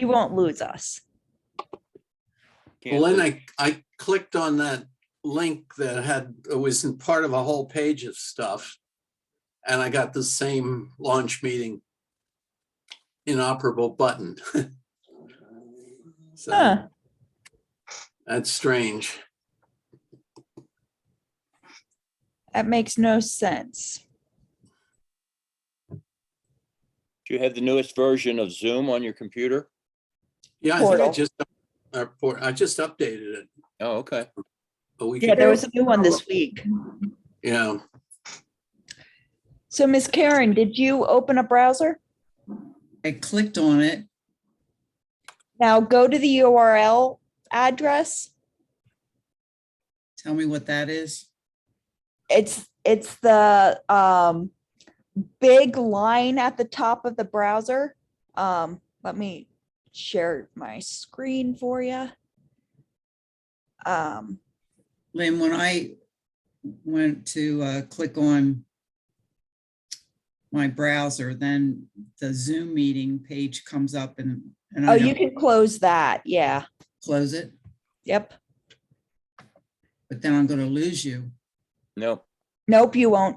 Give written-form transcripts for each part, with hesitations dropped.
You won't lose us. Well, then I clicked on that link that it was in part of a whole page of stuff. And I got the same launch meeting inoperable button. So Huh. that's strange. That makes no sense. Do you have the newest version of Zoom on your computer? Yeah, I think Portal. I just updated it Oh, okay. a week Yeah, ago. there was a new one this week. Yeah. So Miss Karen, did you open a browser? I clicked on it. Now go to the URL address. Tell me what that is. It's the big line at the top of the browser. Let me share my screen for you. Lynn, when I went to click on my browser, then the Zoom meeting page comes up and Oh, I you don't can close that. Yeah. close it, Yep. but then I'm going to lose you. No. Nope, you won't.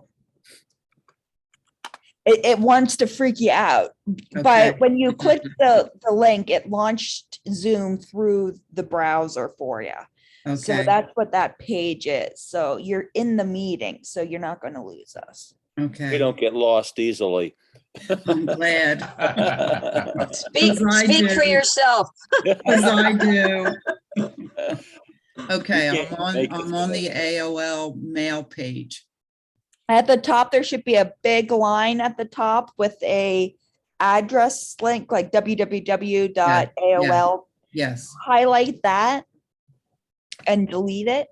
It wants to freak you out. Okay. But when you click the link, it launched Zoom through the browser for you. So Okay. that's what that page is. So you're in the meeting, so you're not going to lose us. We Okay. don't get lost easily. I'm glad. Speak, I speak for do. yourself. As I do. Okay, You can't make it I'm on today. the AOL mail page. At the top, there should be a big line at the top with a address link like www.aol. Yes. Highlight that and delete it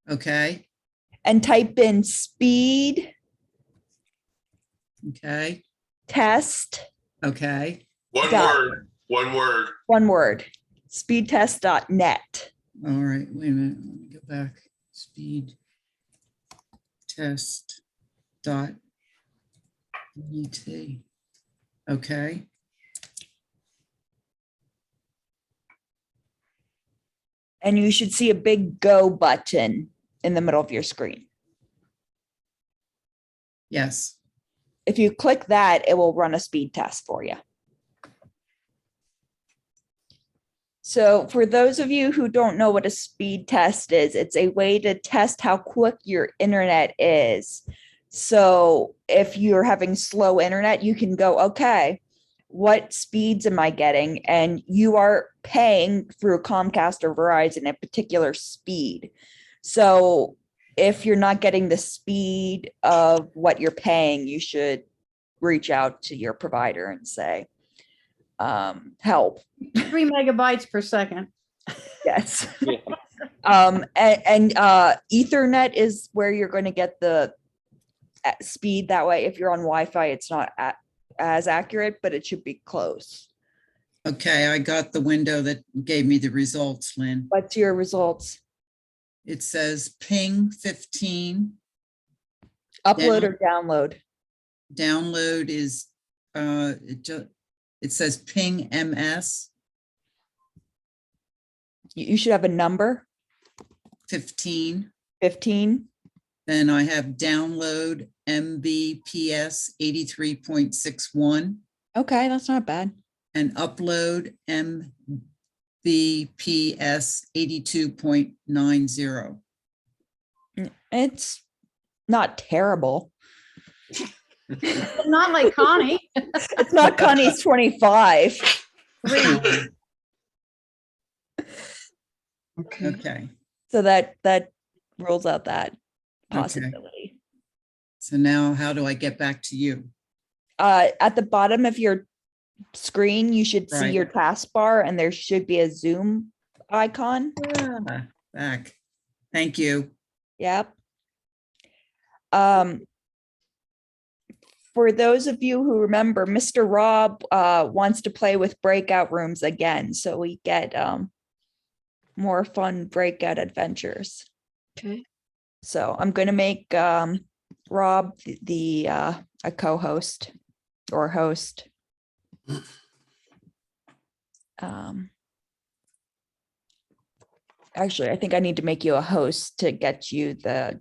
Okay. and type in speed Okay. test, Okay. One Done. word, one word. one word, speedtest.net. All right. Wait a minute. Let me go back. Speed test dot net. Okay. And you should see a big go button in the middle of your screen. Yes. If you click that, it will run a speed test for you. So for those of you who don't know what a speed test is, it's a way to test how quick your internet is. So if you're having slow internet, you can go, okay, what speeds am I getting? And you are paying through Comcast or Verizon a particular speed. So if you're not getting the speed of what you're paying, you should reach out to your provider and say, help. 3 megabytes per second. Yes. Yeah. And Ethernet is where you're going to get the speed that way. If you're on Wi-Fi, it's not as accurate, but it should be close. Okay. I got the window that gave me the results, Lynn. What's your results? It says ping 15. Upload Down. or download? Download is, it says ping MS You should have a number, 15. 15. Then I have download MBPS 83.61 Okay, that's not bad. and upload MBPS 82.90. It's not terrible. Not like Connie. It's not Connie's 25. Okay. So that rules out that possibility. So now how do I get back to you? At the bottom of your screen, you should see Right. your taskbar and there should be a Zoom icon. Back. Thank you. Yep. For those of you who remember, Mr. Rob wants to play with breakout rooms again, so we get more fun breakout adventures. Okay. So I'm going to make Rob a co-host or host. Actually, I think I need to make you a host to get you the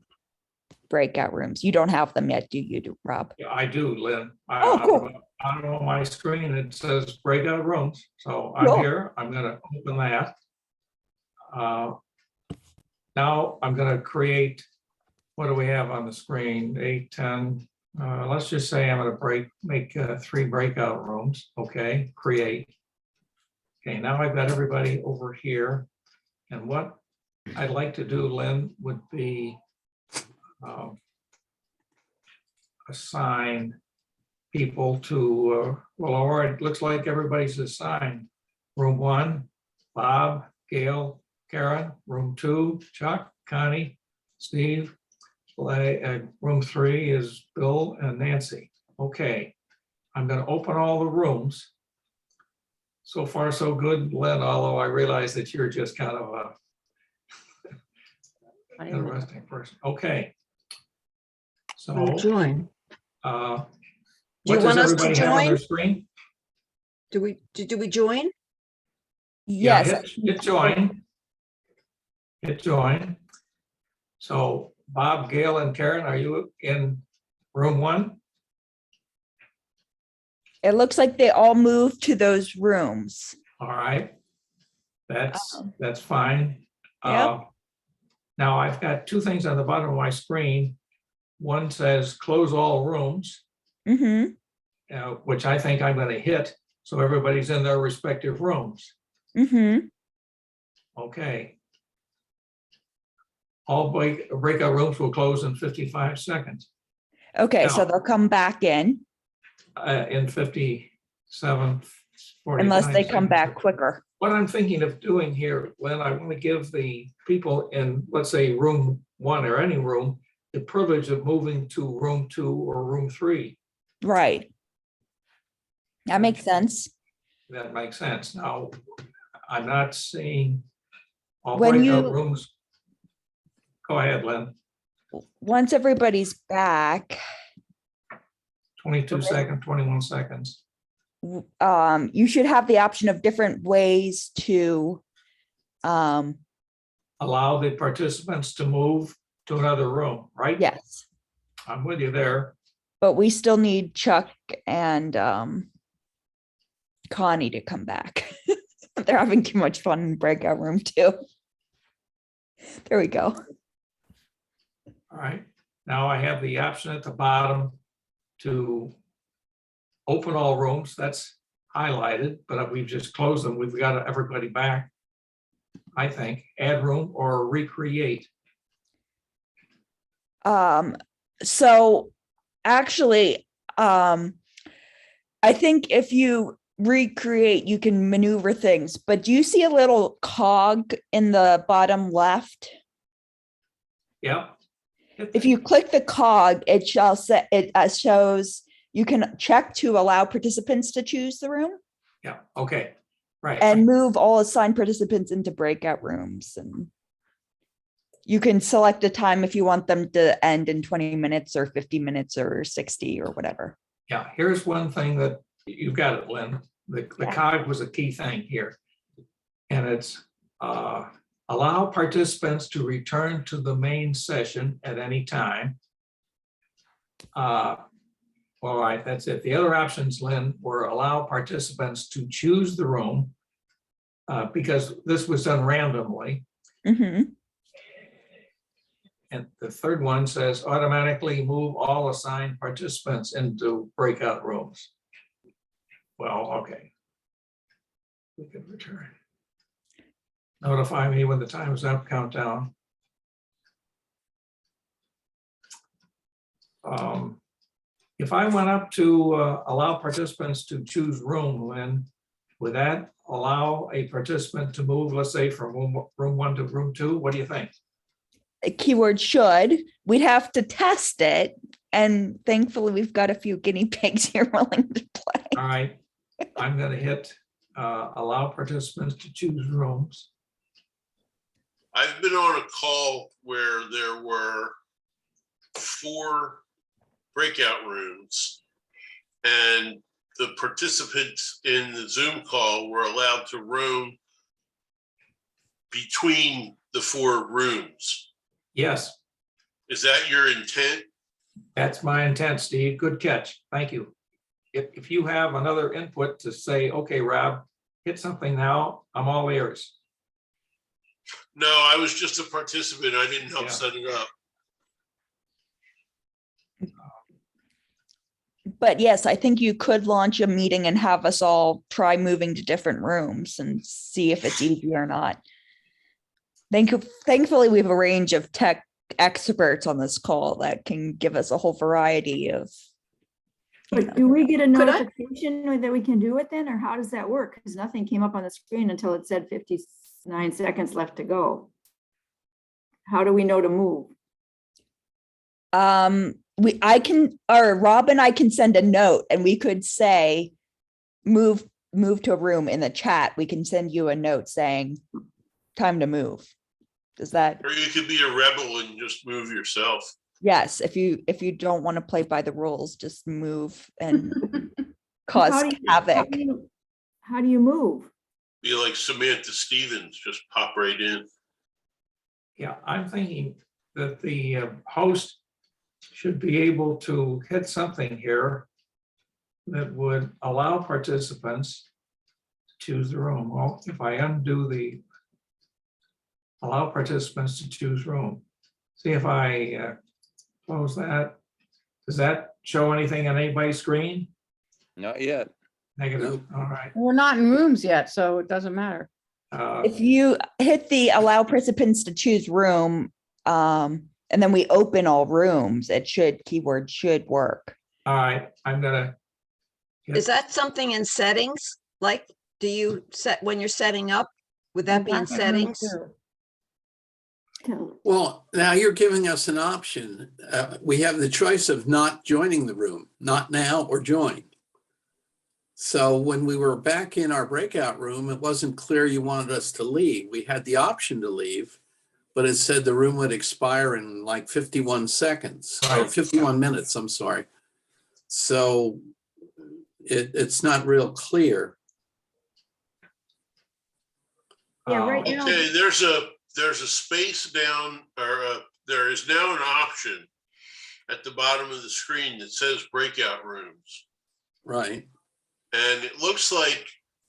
breakout rooms. You don't have them yet, do you, Rob? Yeah, I do, Lynn. Oh, cool. I'm on my screen, it says breakout rooms, so I'm Cool. here, I'm gonna open that. Now I'm gonna create, what do we have on the screen? 8, 10, let's just say I'm gonna make 3 breakout rooms, okay, create. Okay, now I've got everybody over here, and what I'd like to do, Lynn, would be assign people to, well, all right, it looks like everybody's assigned. Room 1, Bob, Gail, Karen. Room 2, Chuck, Connie, Steve. Room 3 is Bill and Nancy. Okay, I'm going to open all the rooms. So far, so good, Lynn, although I realize that you're just kind of a interesting person. Okay. I'll So, join. what Do you does want us to everybody have on their join? screen? Do we join? Yeah, Yes. hit join. Hit join. So Bob, Gail, and Karen, are you in room 1? It looks like they all moved to those rooms. All right. That's fine. Yep. Now I've got 2 things on the bottom of my screen. One says close all rooms, Mm-hmm. which I think I'm going to hit, so everybody's in their respective rooms. Mm-hmm. Okay. All breakout rooms will close in 55 seconds. Okay, so Now- they'll come back in In 57, 49 unless they come seconds. back quicker. What I'm thinking of doing here, Lynn, I want to give the people in, let's say, room 1 or any room, the privilege of moving to room 2 or room 3. Right. That makes sense. That makes sense. Now, I'm not seeing all When breakout you- rooms. Go ahead, Lynn. Once everybody's back, 22 seconds, 21 seconds. you should have the option of different ways to, Allow the participants to move to another room, right? yes, I'm with you there. but we still need Chuck and Connie to come back. They're having too much fun in breakout room too. There we go. All right. Now I have the option at the bottom to open all rooms. That's highlighted, but we've just closed them. We've got everybody back. I think add room or recreate. So actually, I think if you recreate, you can maneuver things, but do you see a little cog in the bottom left? Yep. If you click the cog, it shall set, it shows you can check to allow participants to choose the room Yeah. Okay. Right. and move all assigned participants into breakout rooms. And you can select a time if you want them to end in 20 minutes or 50 minutes or 60 or whatever. Yeah. Here's one thing that you've got it, Lynn. The Yeah. cog was a key thing here. And it's allow participants to return to the main session at any time. All right, that's it. The other options, Lynn, were allow participants to choose the room because this was done randomly. Mhm. And the third one says automatically move all assigned participants into breakout rooms. Well, okay. We can return. Notify me when the time is up, countdown. If I went up to allow participants to choose room, Lynn, would that allow a participant to move, let's say, from room 1 to room 2? What do you think? A keyword should. We'd have to test it. And thankfully, we've got a few guinea pigs here willing to play. All right, I'm going to hit allow participants to choose rooms. I've been on a call where there were 4 breakout rooms and the participants in the Zoom call were allowed to roam between the 4 rooms. Yes, Is that your intent? that's my intent, Steve. Good catch. Thank you. If you have another input to say, okay, Rob, hit something now, I'm all ears. No, I was just a participant. I didn't help Yeah. set it up. But yes, I think you could launch a meeting and have us all try moving to different rooms and see if it's easy or not. Thankfully, we have a range of tech experts on this call that can give us a whole variety of. But do we get a Could I- notification that we can do it then, or how does that work? Because nothing came up on the screen until it said 59 seconds left to go. How do we know to move? Rob and I can send a note and we could say, move to a room in the chat. We can send you a note saying, time to move. Does that, Or you could be a rebel and just move yourself. yes, if you don't want to play by the rules, just move and cause How do you- havoc. How do you move? Be like Samantha Stevens, just pop right in. Yeah, I'm thinking that the host should be able to hit something here that would allow participants to choose the room. Well, if I undo the allow participants to choose room, see if I close that. Does that show anything on anybody's screen? Not yet. Negative, all right. We're not in rooms yet, so it doesn't matter. If you hit the allow participants to choose room, and then we open all rooms, keyword should work. All right, I'm gonna. Is that something in settings? Like, do you set, when you're setting up, would that be in Not in rooms settings? too. Well, now you're giving us an option. We have the choice of not joining the room, not now or join. So when we were back in our breakout room, it wasn't clear you wanted us to leave. We had the option to leave, but it said the room would expire in like 51 seconds or Right. 51 minutes, I'm sorry. So it's not real clear. Yeah, right now. Okay, there's a space down, or there is now an option at the bottom of the screen that says breakout rooms. Right. And it looks like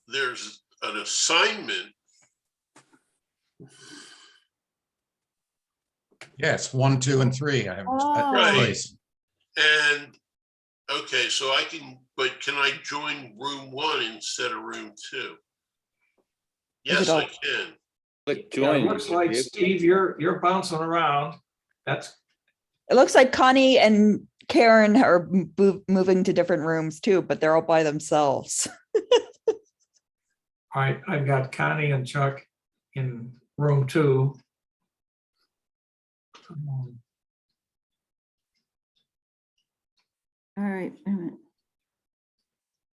there's an assignment. Yes, 1, 2, and 3. I have Oh. Right. choice. And, okay, so but can I join room 1 instead of room 2? Yes, I can. Click Yeah, it join. looks like, Steve, you're bouncing around. That's, It looks like Connie and Karen are moving to different rooms too, but they're all by themselves. all right, I've got Connie and Chuck in room 2. All right, wait a minute.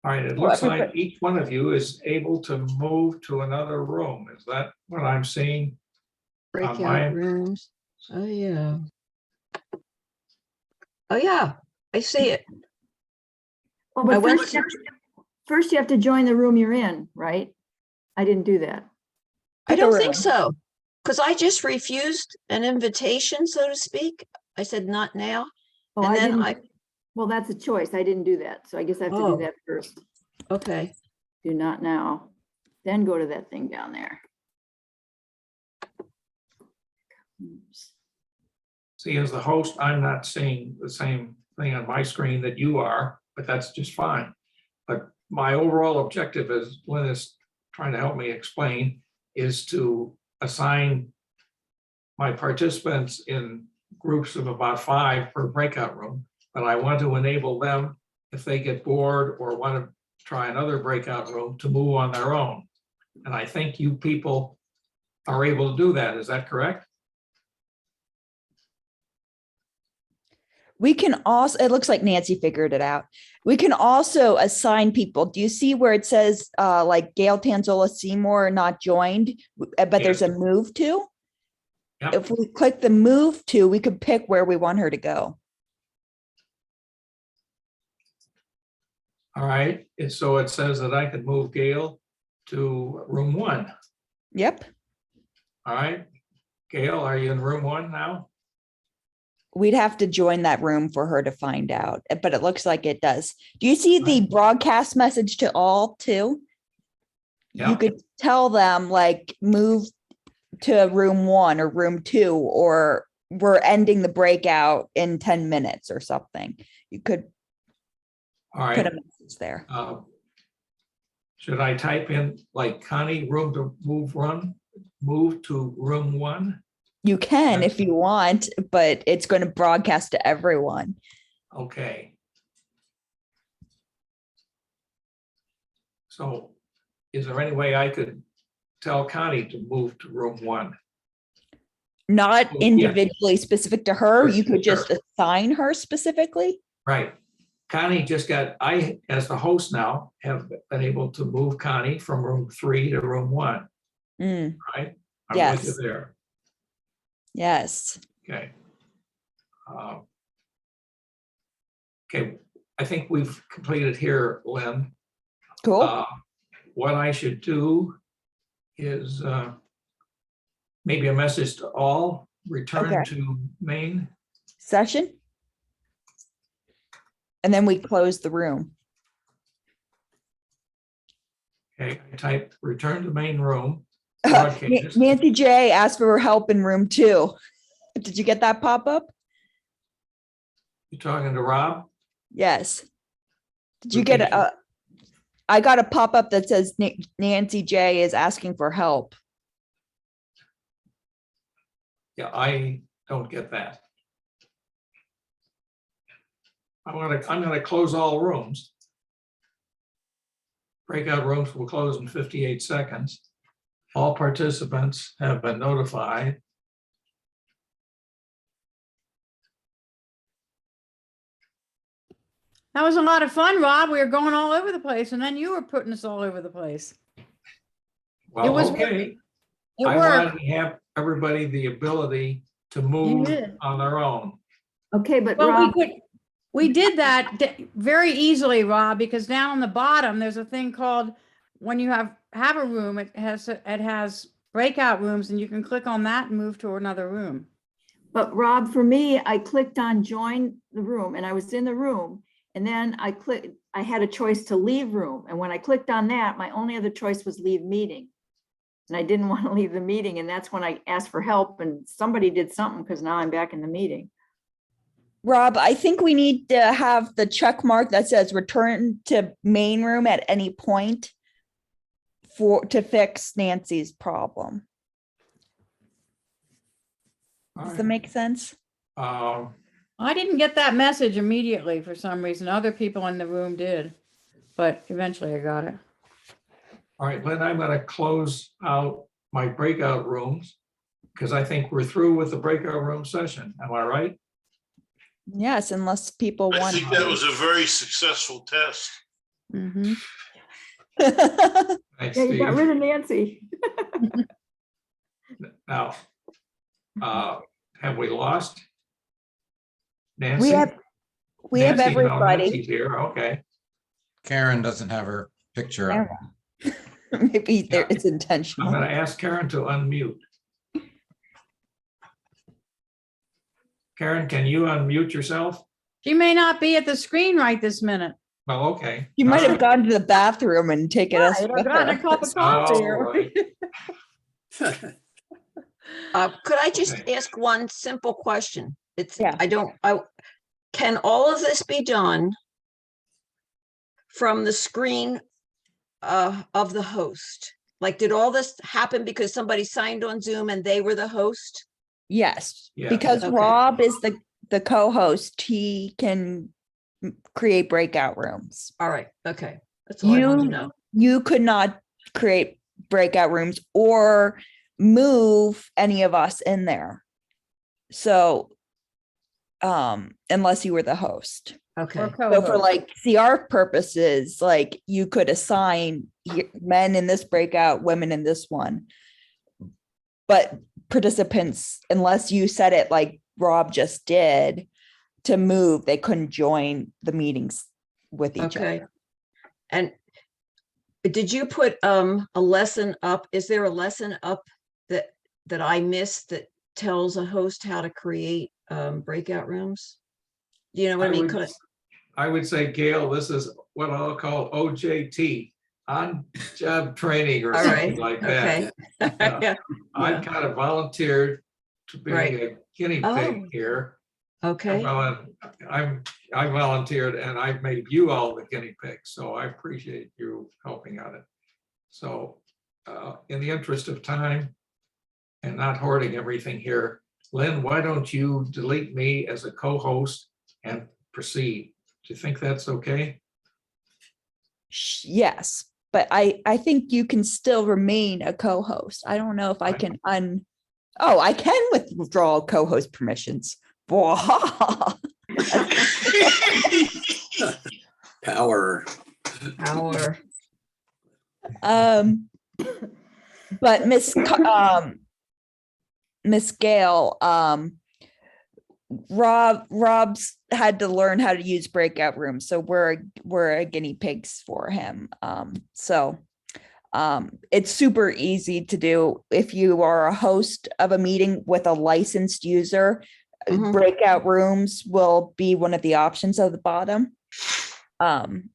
All right, it looks like each one of you is able to move to another room. Is that what I'm seeing? mine- Breakout rooms. Oh, yeah. Oh, yeah, I see it. Well, I but went first you have to join the room you're in, right? I didn't do that. I Pick a don't think room. so. Because I just refused an invitation, so to speak. I said, not now. Oh, And I then didn't. Well, that's a choice. I didn't do that. So I guess I have to Oh. do that first. Okay. Do not now. Then go to that thing down there. Oops. See, as the host, I'm not seeing the same thing on my screen that you are, but that's just fine. But my overall objective, as Lynn is trying to help me explain, is to assign my participants in groups of about 5 per breakout room. But I want to enable them, if they get bored or want to try another breakout room, to move on their own. And I think you people are able to do that. Is that correct? We can also, it looks like Nancy figured it out. We can also assign people. Do you see where it says like Gail Tanzola Seymour not joined, but there's a move to? Yep. If we click the move to, we could pick where we want her to go. All right, and so it says that I can move Gail to room 1. Yep. All right, Gail, are you in room 1 now? We'd have to join that room for her to find out, but it looks like it does. Do you see the Right. broadcast message to all too? Yeah. You could tell them like move to room 1 or room 2, or we're ending the breakout in 10 minutes or something. You could All put a right. message there. Should I type in like Connie, room to move to room 1? You can Yes. if you want, but it's going to broadcast to everyone. Okay. So is there any way I could tell Connie to move to room 1? Not Oh, yeah. individually specific to her. You could Sure. just assign her specifically. Right. Connie just got, I, as the host now, have been able to move Connie from room 3 to room 1, Mm, right? I'm with you yes. there. Yes. Okay. Okay, I think we've completed here, Lynn. Cool. What I should do is maybe a message to all, return Okay. to main. Session. And then we close the room. Okay, I type return to main room. Broadcast. Nancy J asked for help in room 2. Did you get that pop up? You talking to Rob? Yes. Did you get a? I got a pop up that says Nancy J is asking for help. Yeah, I don't get that. I'm gonna close all rooms. Breakout rooms will close in 58 seconds. All participants have been notified. That was a lot of fun, Rob. We were going all over the place, and then you were putting us all over the place. Well, was okay. It I worked. wanted to have everybody the ability to You move did. on their own. Okay, but Well, Rob, we did that very easily, Rob, because down on the bottom, there's a thing called, when you have a room, it has breakout rooms, and you can click on that and move to another room. but Rob, for me, I clicked on join the room and I was in the room. And then I had a choice to leave room. And when I clicked on that, my only other choice was leave meeting. And I didn't want to leave the meeting. And that's when I asked for help and somebody did something because now I'm back in the meeting. Rob, I think we need to have the check mark that says return to main room at any point to fix Nancy's problem. All Does right. that make sense? I didn't get that message immediately for some reason. Other people in the room did, but eventually I got it. All right, Lynn, I'm gonna close out my breakout rooms because I think we're through with the breakout room session. Am I right? Yes, unless people I want. think that was a very successful test. Mm-hmm. Thanks, Yeah, you got Steve. rid of Nancy. Now, have we lost Nancy? We have Nancy, no, everybody. Nancy's here, okay. Karen doesn't have her picture up. Maybe it's I'm intentional. gonna ask Karen to unmute. Karen, can you unmute yourself? She may not be at the screen right this minute. Well, okay. You might All have gone to the bathroom and taken us. Right, or with gotten a her. cup of right. coffee. All right. Could I just Okay. ask one simple question? Yeah. Can all of this be done from the screen of the host? Like, did all this happen because somebody signed on Zoom and they were the host? Yes, Yes. because Okay. Rob is the co-host, he can create breakout rooms. All right, okay. That's all I wanted to know. You could not create breakout rooms or move any of us in there. So, unless you were the host. Okay, Or So for co-host. like CR purposes, like you could assign men in this breakout, women in this one. But participants, unless you said it like Rob just did, to move, they couldn't join the meetings with each okay. other. And did you put a lesson up? Is there a lesson up that I missed that tells a host how to create breakout rooms? Do you know what I mean? I would say, Gail, this is what I'll call OJT, on-job training or All something right, like that. okay. Yeah. I Yeah. kind of volunteered to be Right. a guinea pig Oh. here. Okay, I volunteered and I made you all the guinea pigs, so I appreciate you helping on it. So in the interest of time and not hoarding everything here, Lynn, why don't you delete me as a co-host and proceed? Do you think that's okay? Yes, but I think you can still remain a co-host. I don't know if I can oh, I can withdraw co-host permissions. Blah. Power. power. But Miss Gail, Rob's had to learn how to use breakout rooms, so we're a guinea pigs for him. It's super easy to do if you are a host of a meeting with a licensed user. Mhm. Breakout rooms will be one of the options at the bottom. And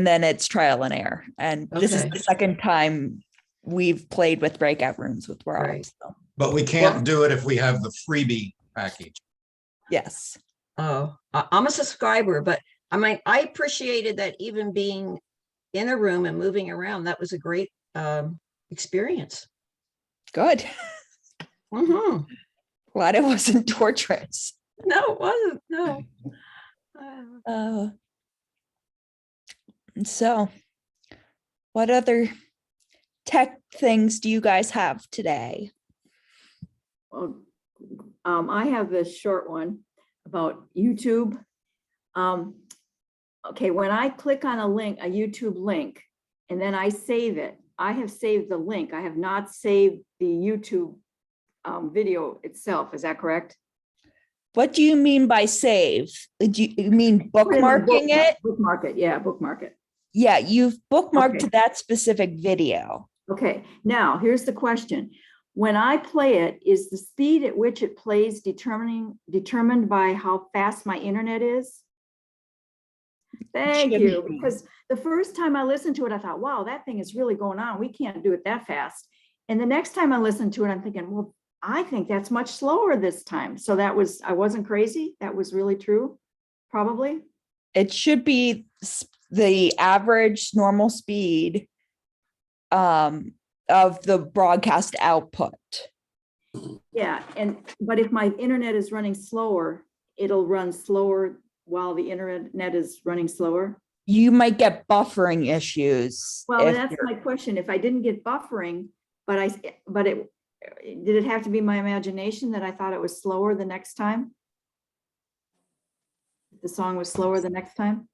then it's trial and error. And this is Okay. the second time we've played with breakout rooms with Rob. Right. So, But we can't do it if we have the freebie package. yes. Oh, I'm a subscriber, but I mean, I appreciated that even being in a room and moving around, that was a great experience. Good. Hmm. Glad it wasn't torturous. No, it wasn't, no. So what other tech things do you guys have today? Well, I have this short one about YouTube. Okay, when I click on a link, a YouTube link, and then I save it, I have saved the link. I have not saved the YouTube video itself. Is that correct? What do you mean by save? Do you mean Put in my bookmarking it? Bookmark it, yeah, bookmark it. Yeah, you've bookmarked Okay. to that specific video. Okay, now here's the question. When I play it, is the speed at which it plays determined by how fast my internet is? Thank you, Shouldn't be. because the first time I listened to it, I thought, wow, that thing is really going on. We can't do it that fast. And the next time I listened to it, I'm thinking, well, I think that's much slower this time. So that was, I wasn't crazy. That was really true, probably. It should be the average normal speed of the broadcast output. Yeah, but if my internet is running slower, it'll run slower while the internet is running slower. You might get buffering issues. Well, if that's you're- my question. If I didn't get buffering, did it have to be my imagination that I thought it was slower the next time? The song was slower the next time?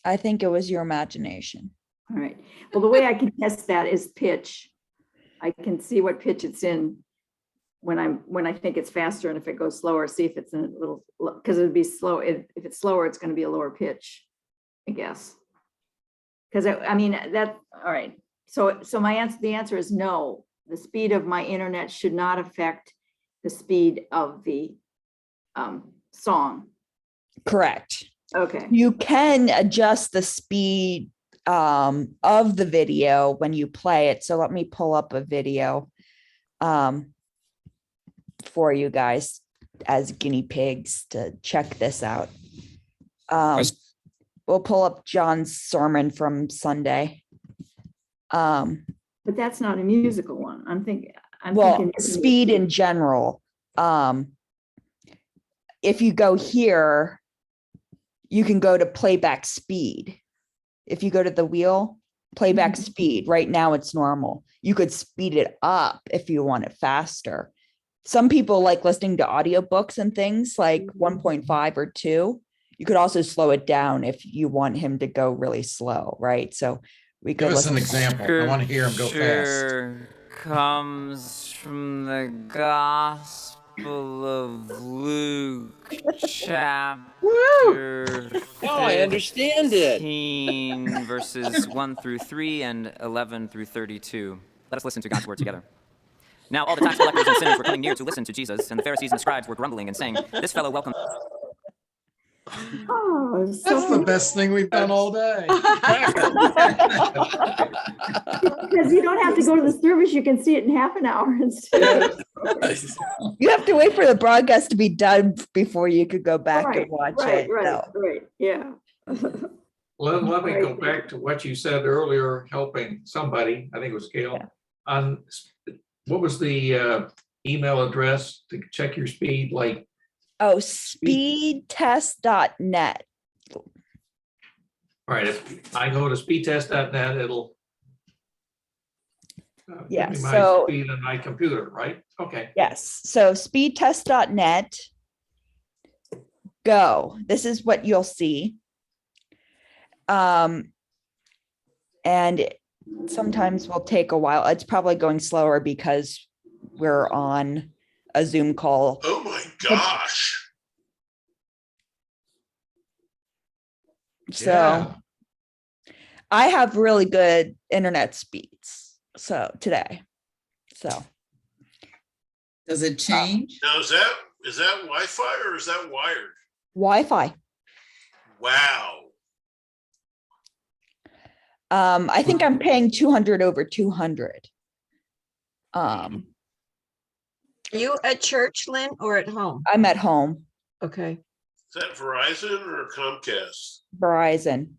I think it was your imagination. All right. Well, the way I can test that is pitch. I can see what pitch it's in when I think it's faster, and if it goes slower, see if it's in a little, because it would be slow. If it's slower, it's going to be a lower pitch, I guess. Because I mean that. All right. So the answer is no. The speed of my internet should not affect the speed of the song. Correct. Okay. You can adjust the speed of the video when you play it. So let me pull up a video for you guys as guinea pigs to check this out. We'll pull up John's sermon from Sunday. But that's not a musical one. I'm thinking. Speed in general. If you go here, you can go to playback speed. If you go to the wheel, playback speed, right now it's normal. You could speed it up if you want it faster. Some people like listening to audiobooks and things like 1.5 or 2. You could also slow it down if you want him to go really slow, right? So we could Give us an listen- example. I want to hear him go fast. Scripture comes from the Gospel of Luke chapter Now I understand it. 15, verses 1 through 3 and 11 through 32. Let us listen to God's word together. Now all the tax collectors and sinners were coming near to listen to Jesus, and the Pharisees and scribes were grumbling and saying, "This fellow welcomes." Oh, That's the so best thing we've done all day. because you don't have to go to the service, you can see it in half an hour instead. You have to wait for the broadcast to be done before you could go back Right, and watch right, it. right, so. right, yeah. Let me go Right. back to what you said earlier, helping somebody, I think it was Gail, Yeah. on, what was the email address to check your speed, like, Oh, speedtest.net. all right, if I go to speedtest.net, it'll Yeah, give me my so- speed on my computer, right? Okay. Yes. So speedtest.net. Go. This is what you'll see. And it sometimes will take a while. It's probably going slower because we're on a Zoom call. Oh my gosh. So Yeah. I have really good internet speeds. So today. So Does it change? Now, is that Wi-Fi or is that wired? Wi-Fi. Wow. I think I'm paying 200 over 200. Are you at church, Lynn, or at home? I'm at home, Okay. Is that Verizon or Comcast? Verizon.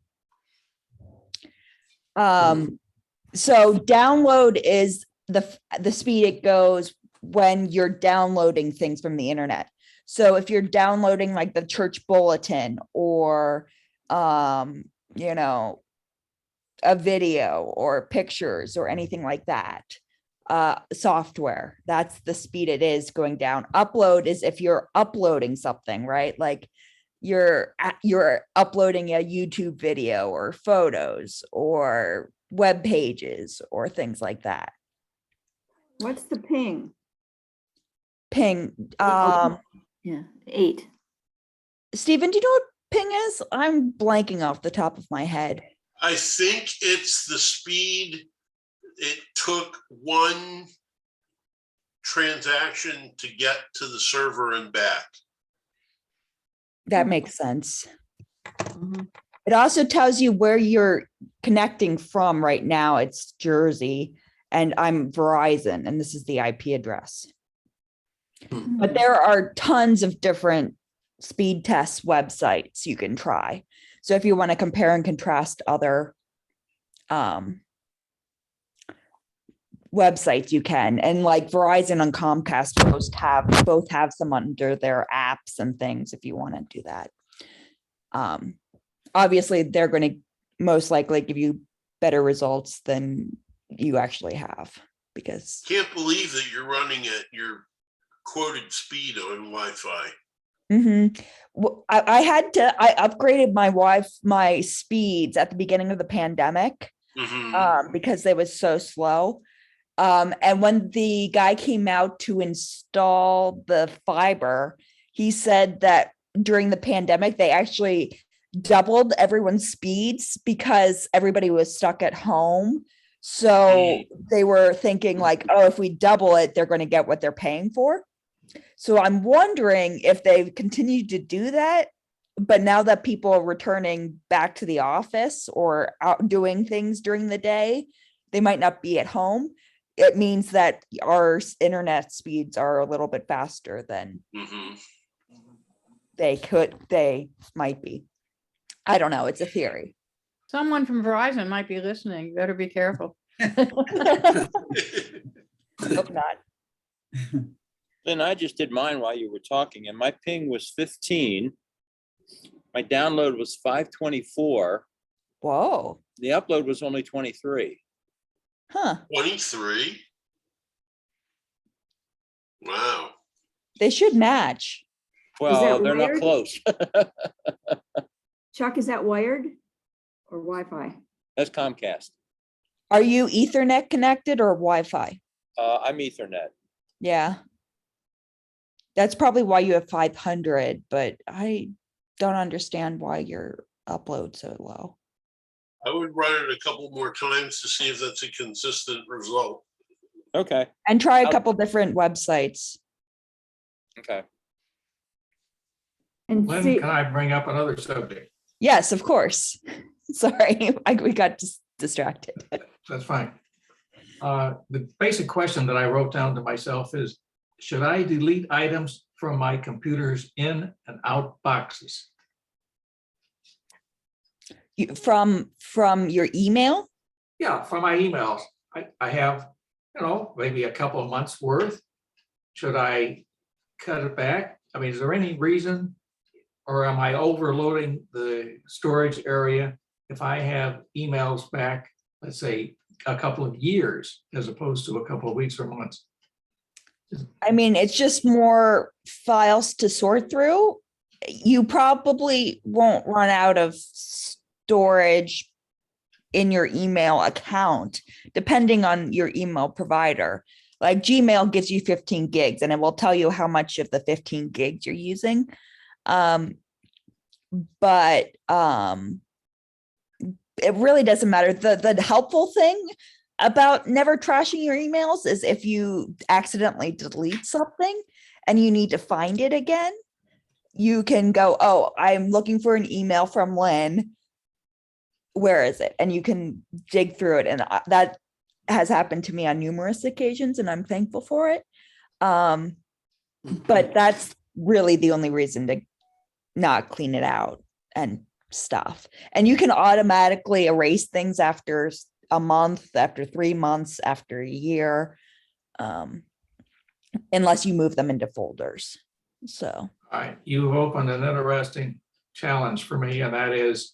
So download is the speed it goes when you're downloading things from the internet. So if you're downloading like the church bulletin or you know, a video or pictures or anything like that, software, that's the speed it is going down. Upload is if you're uploading something, right? Like you're uploading a YouTube video or photos or web pages or things like that. What's the ping? Ping. Yeah, 8. Stephen, do you know what ping is? I'm blanking off the top of my head. I think it's the speed it took one transaction to get to the server and back. That makes sense. Mhm. It also tells you where you're connecting from right now. It's Jersey and I'm Verizon, and this is the IP address. But there are tons of different speed test websites you can try. So if you want to compare and contrast other websites, you can. And like Verizon and Comcast both have some under their apps and things if you want to do that. Obviously, they're going to most likely give you better results than you actually have because Can't believe that you're running at your quoted speed on Wi-Fi. I upgraded my speeds at the beginning of the pandemic because they was so slow. And when the guy came out to install the fiber, he said that during the pandemic, they actually doubled everyone's speeds because everybody was stuck at home. So they were thinking like, oh, if we double it, they're going to get what they're paying for. So I'm wondering if they've continued to do that, but now that people are returning back to the office or out doing things during the day, they might not be at home. It means that our internet speeds are a little bit faster than they might be. I don't know. It's a theory. Someone from Verizon might be listening. You better be careful. Hope not. Then I just did mine while you were talking and my ping was 15. My download was 524. Whoa. The upload was only 23. Huh. 23? Wow. They should match. Well, they're not wired? close. Chuck, is that wired or Wi-Fi? That's Comcast. Are you Ethernet connected or Wi-Fi? I'm Ethernet. Yeah. That's probably why you have 500, but I don't understand why your upload's so low. I would run it a couple more times to see if that's a consistent result. Okay, And try a I'll- couple different websites. okay. And Lynn, see, can I bring up another subject? Yes, of course. Sorry, we got distracted. That's fine. The basic question that I wrote down to myself is, should I delete items from my computer's in and out boxes? From your email? Yeah, from my emails. I have, maybe a couple of months worth. Should I cut it back? I mean, is there any reason? Or am I overloading the storage area if I have emails back, let's say, a couple of years as opposed to a couple of weeks or months? I mean, it's just more files to sort through. You probably won't run out of storage in your email account, depending on your email provider. Like Gmail gives you 15 gigs and it will tell you how much of the 15 gigs you're using. But it really doesn't matter. The helpful thing about never trashing your emails is if you accidentally delete something and you need to find it again, you can go, oh, I'm looking for an email from Lynn. Where is it? And you can dig through it. And that has happened to me on numerous occasions and I'm thankful for it. But that's really the only reason to not clean it out and stuff. And you can automatically erase things after a month, after 3 months, after a year, unless you move them into folders. So. All right, you've opened an interesting challenge for me, and that is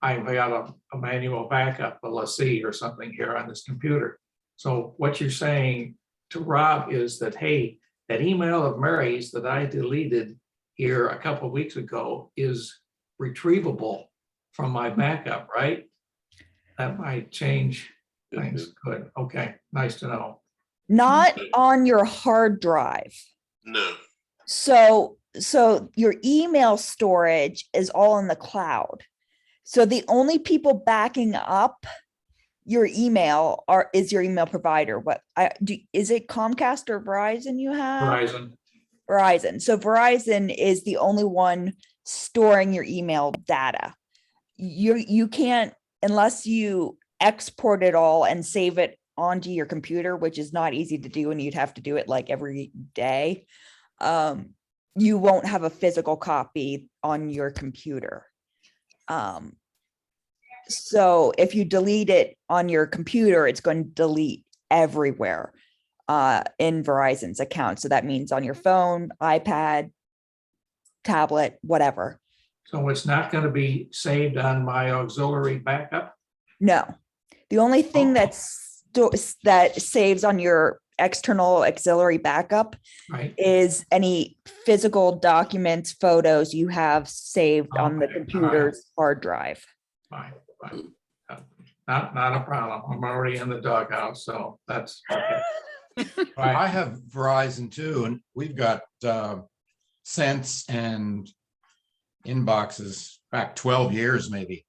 I've got a manual backup, a LaCie or something here on this computer. So what you're saying to Rob is that, hey, that email of Mary's that I deleted here a couple of weeks ago is retrievable from my backup, right? That might change things. Good. Okay, nice to know. Not on your hard drive. No. So your email storage is all in the cloud. So the only people backing up your email is your email provider. Is it Comcast or Verizon you have? Verizon. So Verizon is the only one storing your email data. You can't, unless you export it all and save it onto your computer, which is not easy to do and you'd have to do it like every day. You won't have a physical copy on your computer. So if you delete it on your computer, it's going to delete everywhere in Verizon's account. So that means on your phone, iPad, tablet, whatever. So it's not going to be saved on my auxiliary backup? No. The only thing that saves on your external auxiliary backup is any physical documents, photos you have saved on the computer's hard drive. Fine. Not a problem. I'm already in the doghouse, so that's okay. I have Verizon too, and we've got cents and inboxes back 12 years maybe.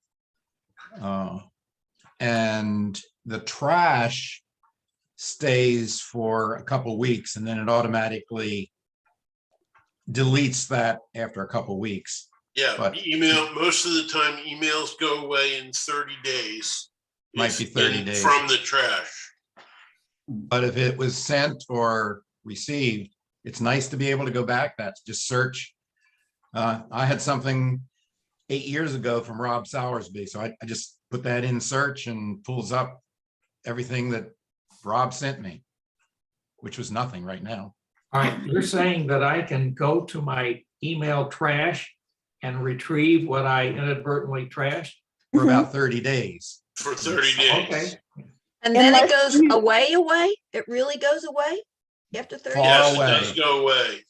And the trash stays for a couple of weeks and then it automatically deletes that after a couple of weeks. Yeah, But email, most of the time emails go away in 30 days. Might be 30 days. From the trash. But if it was sent or received, it's nice to be able to go back. That's just search. I had something 8 years ago from Rob Sowersby. So I just put that in search and pulls up everything that Rob sent me, which was nothing right now. All right, you're saying that I can go to my email trash and retrieve what I inadvertently trashed? For about 30 days. For 30 days. Okay. And then it Unless goes you- away? It really goes away after 30 Far days? Yes, it away. does go away.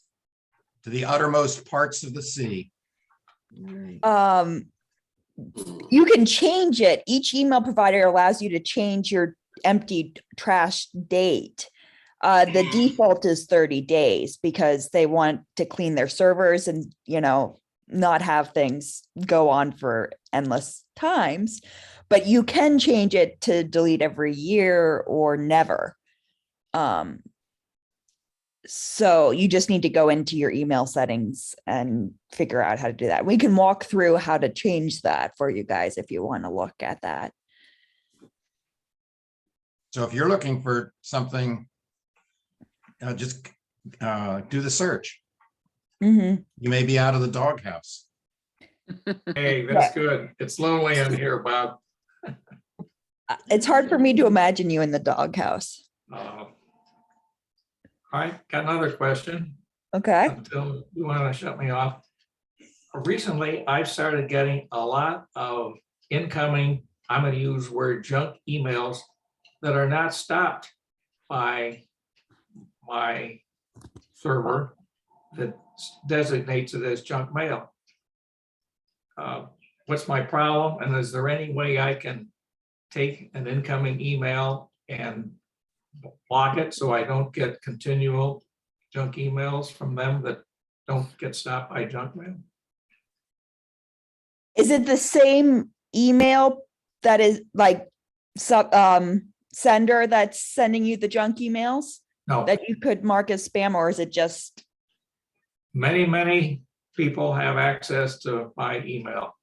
To the uttermost parts of the sea. Right. You can change it. Each email provider allows you to change your empty trash date. The default is 30 days because they want to clean their servers and, not have things go on for endless times. But you can change it to delete every year or never. So you just need to go into your email settings and figure out how to do that. We can walk through how to change that for you guys if you want to look at that. So if you're looking for something, just do the search. Mhm. You may be out of the doghouse. Hey, that's good. It's lonely in here, Bob. It's hard for me to imagine you in the doghouse. All right, got another question. Okay. Until you want to shut me off. Recently, I've started getting a lot of incoming, I'm going to use word junk emails that are not stopped by my server that designates it as junk mail. What's my problem? And is there any way I can take an incoming email and block it so I don't get continual junk emails from them that don't get stopped by junk mail? Is it the same email that is like sender that's sending you the junk emails No, that you could mark as spam, or is it just many people have access to my email.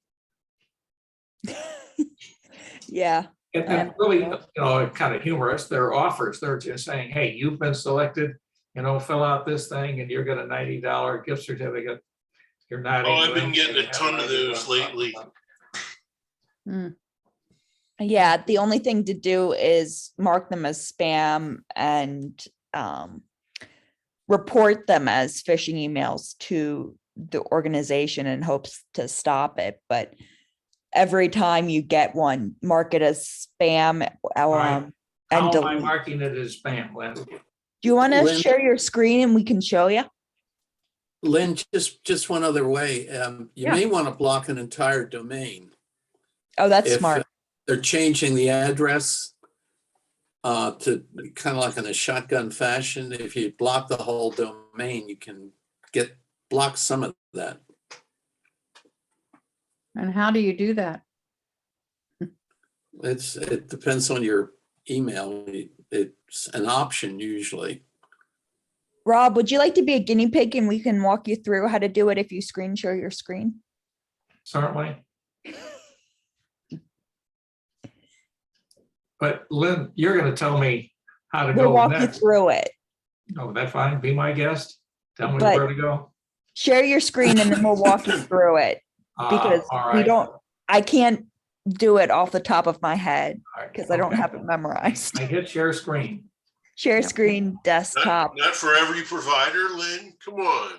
yeah. And really, kind of humorous, there are offers. They're just saying, hey, you've been selected, fill out this thing and you're get a $90 gift certificate. You're not. Oh, I've been getting a ton of those lately. Yeah, the only thing to do is mark them as spam and report them as phishing emails to the organization in hopes to stop it. But every time you get one, mark it as spam. Right. And How am I delete. marking it as spam, Lynn? Do you want to Lynn- share your screen and we can show you? Lynn, just one other way. You Yeah. may want to block an entire domain. Oh, that's If smart. they're changing the address to kind of like in a shotgun fashion, if you block the whole domain, you can block some of that. And how do you do that? It depends on your email. It's an option usually. Rob, would you like to be a guinea pig and we can walk you through how to do it if you screen share your screen? Certainly. But Lynn, you're going to tell me how to We'll go walk you next. through it. Oh, that's fine. Be my guest. Tell me But- where to go. Share your screen and then we'll walk you through it because all we right. I can't do it off the top of my head All right, because I don't okay. have it memorized. I hit share screen. Share screen desktop. Not for every provider, Lynn. Come on.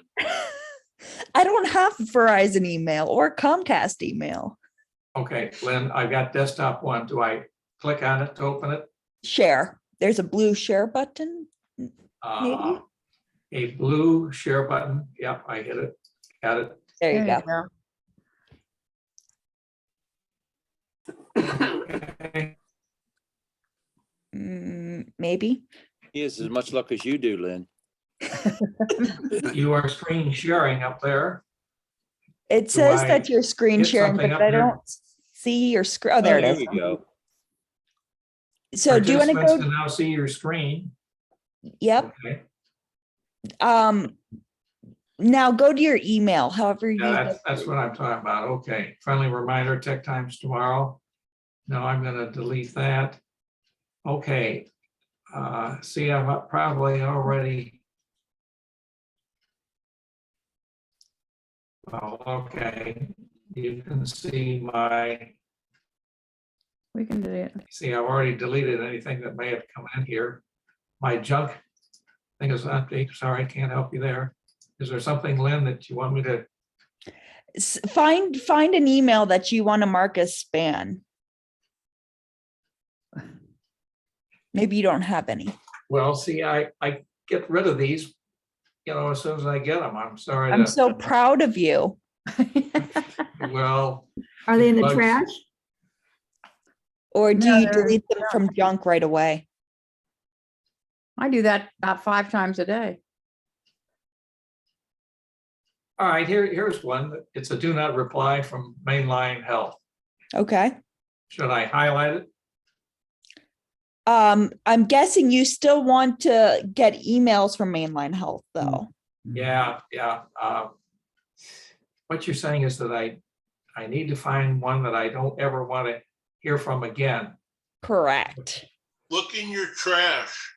I don't have Verizon email or Comcast email. Okay, Lynn, I've got desktop one. Do I click on it to open it? Share. There's a blue share button. Maybe? A blue share button. Yep, I hit it. Got it. There you go. Okay. Maybe. He has as much luck as you do, Lynn. You are screen sharing up there. It says I that you're screen hit sharing, something but up I here? don't see your screen. Oh, there it is. we go. So do you want to Participants go? can now see your screen. Yep. Okay. Now go to your email, however you. Yeah, that's what I'm talking about. Okay, friendly reminder, tech times tomorrow. No, I'm gonna delete that. Okay, see, I've probably already. Oh, okay, you can see We can do it. see, I've already deleted anything that may have come in here. My junk thing is empty. Sorry, can't help you there. Is there something, Lynn, that you want me to? Find an email that you want to mark as spam. Maybe you don't have any. Well, see, I get rid of these, as soon as I get them. I'm sorry I'm to, so proud of you. well, Are they in the Bugs. trash? Or do No, you they're delete them from junk right away? I do that about 5 times a day. All right, here's one. It's a do not reply from Mainline Health. Okay. Should I highlight it? I'm guessing you still want to get emails from Mainline Health, though. Yeah. What you're saying is that I need to find one that I don't ever want to hear from again. Correct. Look in your trash.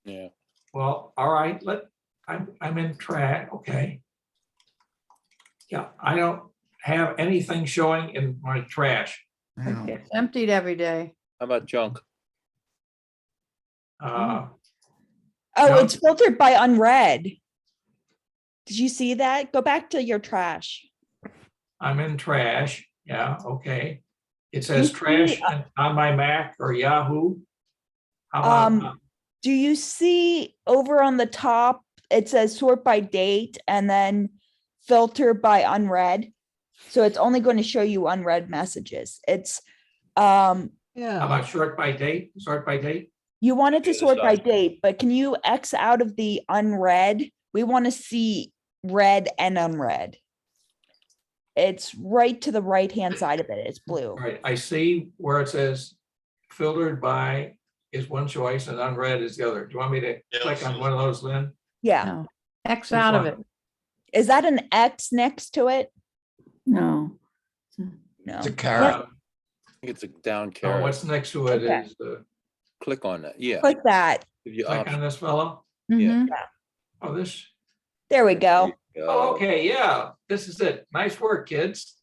Yeah. Well, all right, I'm in track, okay. Yeah, I don't have anything showing in my trash. Wow. It's emptied every day. How about junk? Uh, Oh, No. it's filtered by unread. Did you see that? Go back to your trash. I'm in trash, yeah, okay. It says You trash see, on my Mac or Yahoo. How about, Do you see over on the top, it says sort by date and then filter by unread? So it's only going to show you unread messages. It's, how about sort by date? you want it to Okay, sort by decide. date, but can you X out of the unread? We want to see read and unread. It's right to the right-hand side of it. It's blue. All right, I see where it says filtered by is one choice and unread is the other. Do you want me to Yeah, click on so- one of those, Lynn? Yeah. No. X Which out of one? it. Is that an X next to it? No. No. It's a carrot. I think it's a down Oh, carrot. what's next to it Okay. is Click on that. Yeah. Click that. Give you click on options. this fellow. Yeah. Mhm. Oh, this. There we go. Oh, okay, yeah, this is it. Nice work, kids.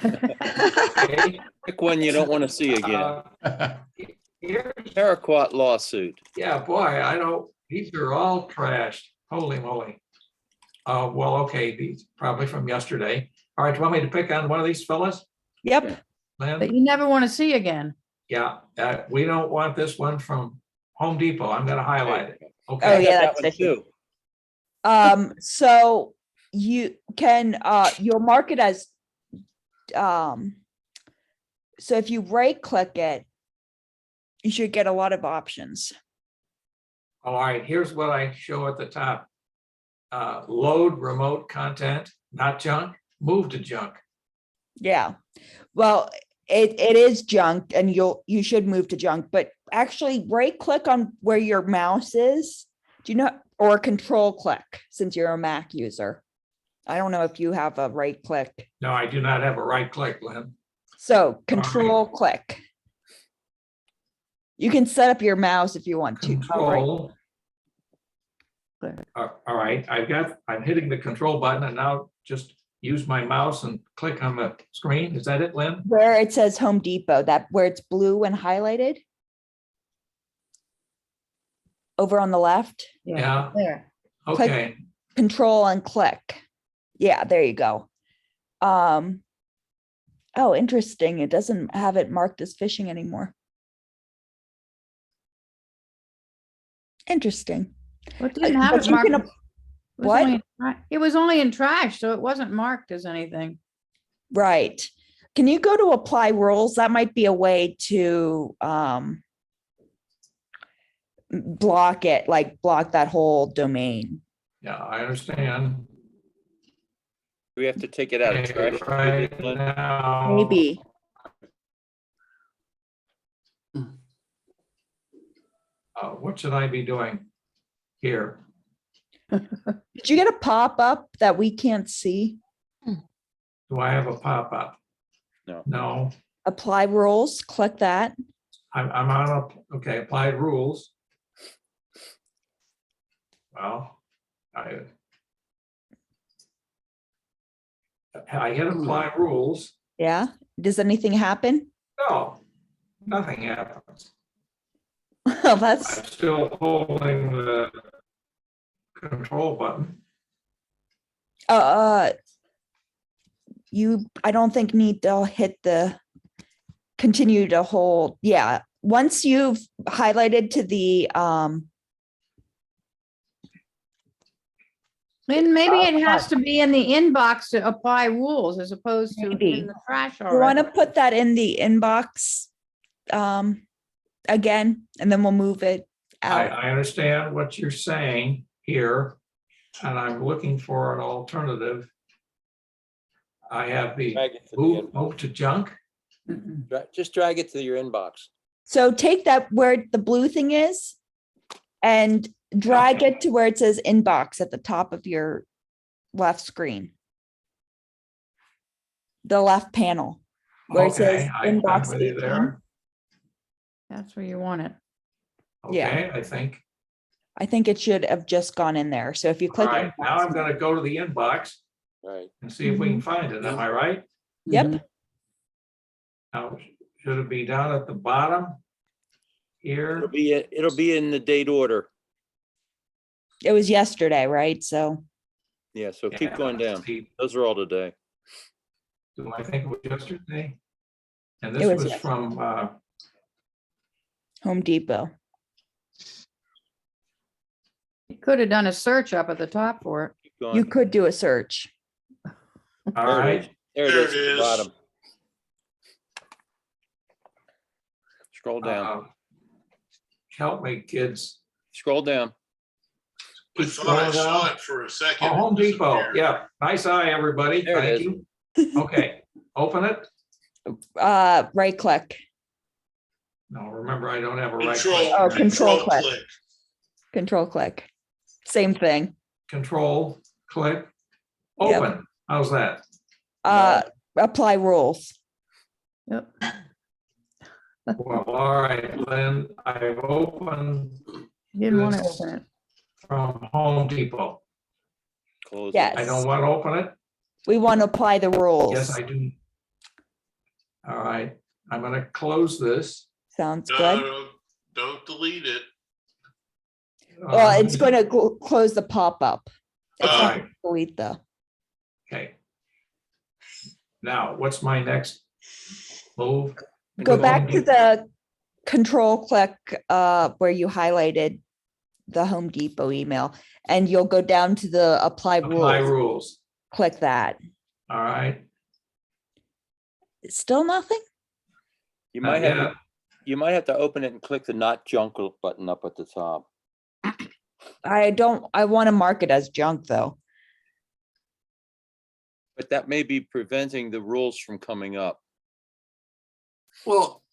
Okay. Pick one you don't want to see again. Here, Paraquat lawsuit. yeah, boy, I don't, these are all trashed. Holy moly. Well, okay, these probably from yesterday. All right, do you want me to pick on one of these fellas, Yep. That Lynn? you never want to see again. Yeah, we don't want this one from Home Depot. I'm gonna highlight it. Oh, Okay, yeah, That that's one fishy. too. So you can, you'll mark it as, so if you right click it, you should get a lot of options. all right, here's what I show at the top. Load remote content, not junk, move to junk. Yeah. Well, it is junk and you should move to junk, but actually right click on where your mouse is. Do you know, or control click since you're a Mac user. I don't know if you have a right click. No, I do not have a right click, Lynn. So control click. You can set up your mouse if you want to. Control. Click. All right, I'm hitting the control button and now just use my mouse and click on the screen. Is that it, Lynn? Where it says Home Depot, that where it's blue and highlighted. Over on the left, Yeah, There. okay. control and click. Yeah, there you go. Oh, interesting. It doesn't have it marked as phishing anymore. Interesting. Well, it didn't have But it you can marked. ap- It was what? only in it was only in trash, so it wasn't marked as anything. Right. Can you go to apply rules? That might be a way to block it, like block that whole domain. Yeah, I understand. We have to take it out of Okay, trash. right Lynn? now. Maybe. What should I be doing here? Did you get a pop-up that we can't see? Do I have a pop-up? No. No, Apply rules, click that. I'm on, okay, applied rules. Well, I hit apply rules. Yeah. Does anything happen? No, nothing happens. Well, that's, I'm still holding the control button. you, I don't think need to hit the continue to hold. Yeah. Once you've highlighted to the, Then maybe it has to be in the inbox to apply rules as opposed to Maybe. in the trash you want already. to put that in the inbox again, and then we'll move it out. I understand what you're saying here, and I'm looking for an alternative. I have the Drag it to the move to junk. Mm-mm. Just drag it to your inbox. So take that where the blue thing is and drag it to where it says inbox at the top of your left screen. The left panel where it says Okay, I'm inbox with you 18. there. That's where you want it. Yeah. Okay, I think. I think it should have just gone in there. So if you All click right, now inbox- I'm gonna go to the inbox Right. and see if we can find it. Am I right? Yep. Mhm. Now, should it be down at the bottom here? It'll be in the date order. It was yesterday, right? So Yeah, so keep Yeah, going let's down. see. Those are all today. Do I think it was yesterday? And It this was was from, Home Depot. You could have done a search up at the top for it. Keep going. You could do a search. all There it right, is. There it There is it at the is. bottom. Scroll down. help me, kids. Scroll down. I Keep thought I scrolling saw down. it for a second. Oh, It Home Depot, disappeared. yeah, nice eye, everybody, There it thank is. you. Okay, open it. Right click. No, remember, I don't have a right Control, click. Oh, here. control control click. click. Control click. Same thing. Control, click, Yep. open, how's that? Apply rules. Yep. Well, all right, Lynn, I've opened You didn't want to This- open it. from Home Depot. Close Yes. it. I don't want to open it? We want to apply the rules. Yes, I do. All right, I'm gonna close this. Sounds No, good. don't delete it. Well, it's going to close the pop-up. It's All not right, gonna delete though. okay. Now, what's my next move? Go With back Home to Depot? the control click where you highlighted the Home Depot email, and you'll go down to the apply Apply rules. rules, Click that. all right? Still nothing? You Not might have, yet. you might have to open it and click the not junk button up at the top. I want to mark it as junk though. But that may be preventing the rules from coming up. Well,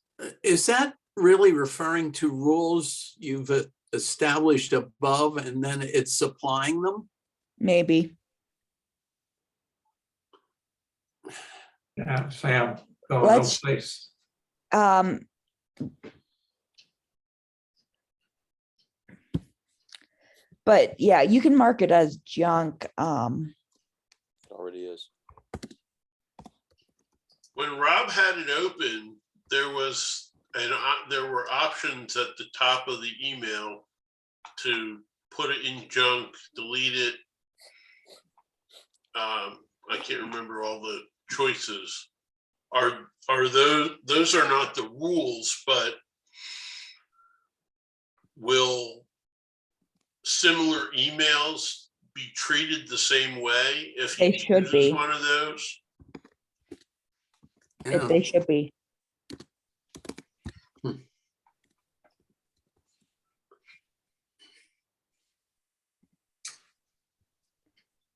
is that really referring to rules you've established above and then it's applying them? Maybe. Yeah, Sam, go, no Let's- place. But yeah, you can mark it as junk. It already is. When Rob had it open, there were options at the top of the email to put it in junk, delete it. I can't remember all the choices. Are those are not the rules, but will similar emails be treated the same way if he They should uses be. one of those? If they should be.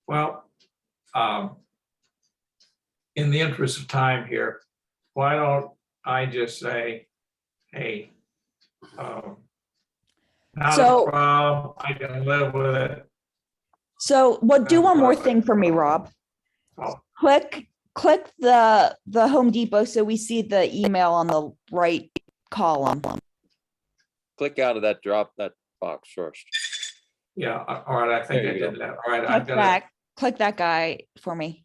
Well, in the interest of time here, why don't I just say, hey, not So- a problem, I can live with it. So do one more thing for me, Rob. Oh. Click the Home Depot so we see the email on the right column. Click out of that box first. Yeah, all right, I think There I you go. did that. All right, I'm gonna, Click that guy for me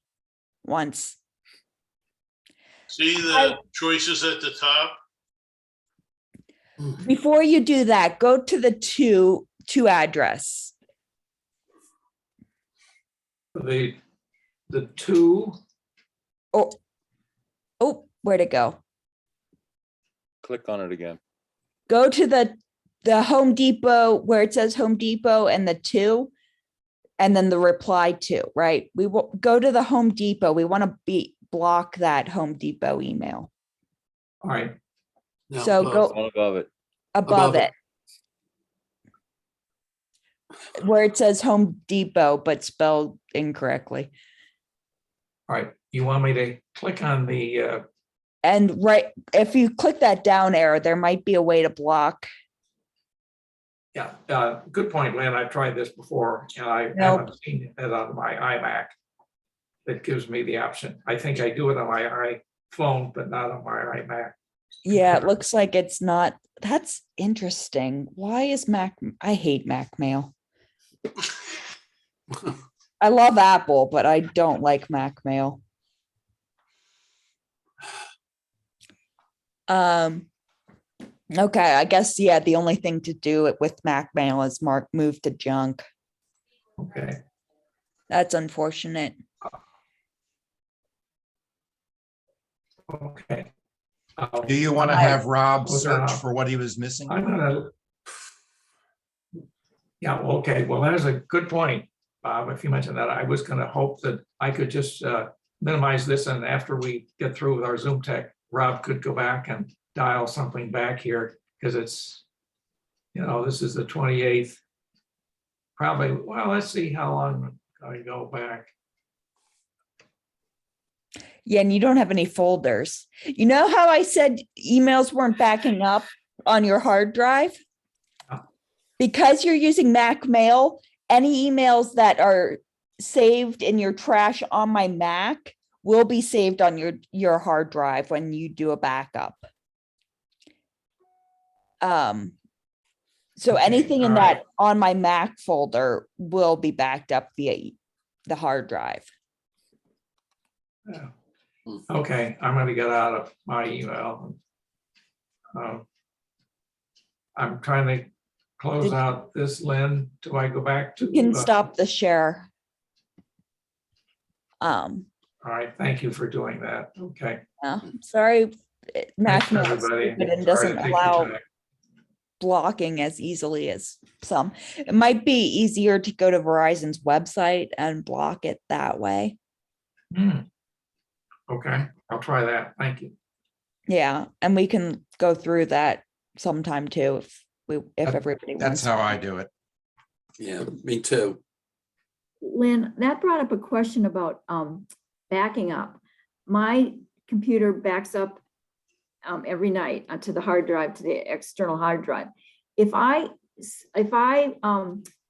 once. See the choices at the top? Before you do that, go to the to address. the two, Oh, where'd it go? Click on it again. Go to the Home Depot where it says Home Depot and the to, and then the reply to, right? We will go to the Home Depot. We want to block that Home Depot email. all right, No, So above. go One above it. above Above it. it. where it says Home Depot, but spelled incorrectly. All right, you want me to click on the, And right, if you click that down arrow, there might be a way to block. yeah, good point, Lynn. I've tried this before and I Nope. haven't seen it on my iMac. That gives me the option. I think I do it on my iPhone, but not on my iMac. Yeah, it looks like it's not. That's interesting. Why is Mac? I hate Mac Mail. I love Apple, but I don't like Mac Mail. Okay, I guess, yeah, the only thing to do it with Mac Mail is move to junk. Okay, That's unfortunate. okay. Do you want to I- have Rob Hold search on. for what he was missing? I'm gonna. Yeah, okay, well, that is a good point, Bob, if you mentioned that. I was gonna hope that I could just minimize this, and after we get through with our Zoom tech, Rob could go back and dial something back here, because it's, this is the 28th. Probably, well, let's see how long I go back. Yeah, and you don't have any folders. You know how I said emails weren't backing up on your hard drive? Because you're using Mac Mail, any emails that are saved in your trash on my Mac will be saved on your hard drive when you do a backup. So Okay, anything in all that right. on my Mac folder will be backed up via the hard drive. Yeah. Okay, I'm gonna get out of my email. I'm trying to close out this, Lynn. Do I go back to? You can stop the share. All right, thank you for doing that. Okay. Sorry, Mac Thanks, Mail is everybody. stupid and Sorry doesn't to take your allow time. blocking as easily as some. It might be easier to go to Verizon's website and block it that way. Okay, I'll try that. Thank you. Yeah, and we can go through that sometime too if everybody That's wants. how I do it. Yeah, me too. Lynn, that brought up a question about backing up. My computer backs up every night onto the hard drive, to the external hard drive. If I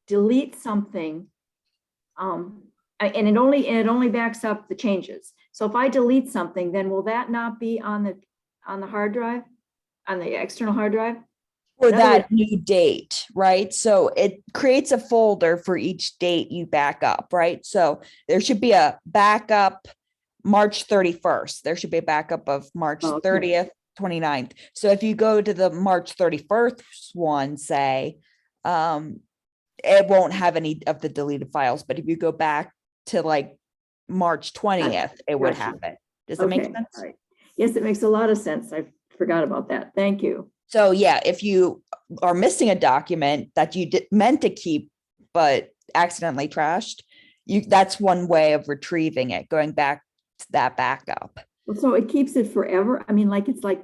delete something, and it only backs up the changes. So if I delete something, then will that not be on the hard drive, on the external hard drive? For In other that new date, right? So it creates a folder for each date you back up, right? So there should be a backup March 31st. There should be a backup of March Oh, okay. 30th, 29th. So if you go to the March 31st one, say, it won't have any of the deleted files, but if you go back to like March 20th, it would Gotcha. have it. Does that make Okay, sense? all right. Yes, it makes a lot of sense. I forgot about that. Thank you. So yeah, if you are missing a document that you meant to keep, but accidentally trashed, that's one way of retrieving it, going back to that backup. So it keeps it forever? I mean, like it's like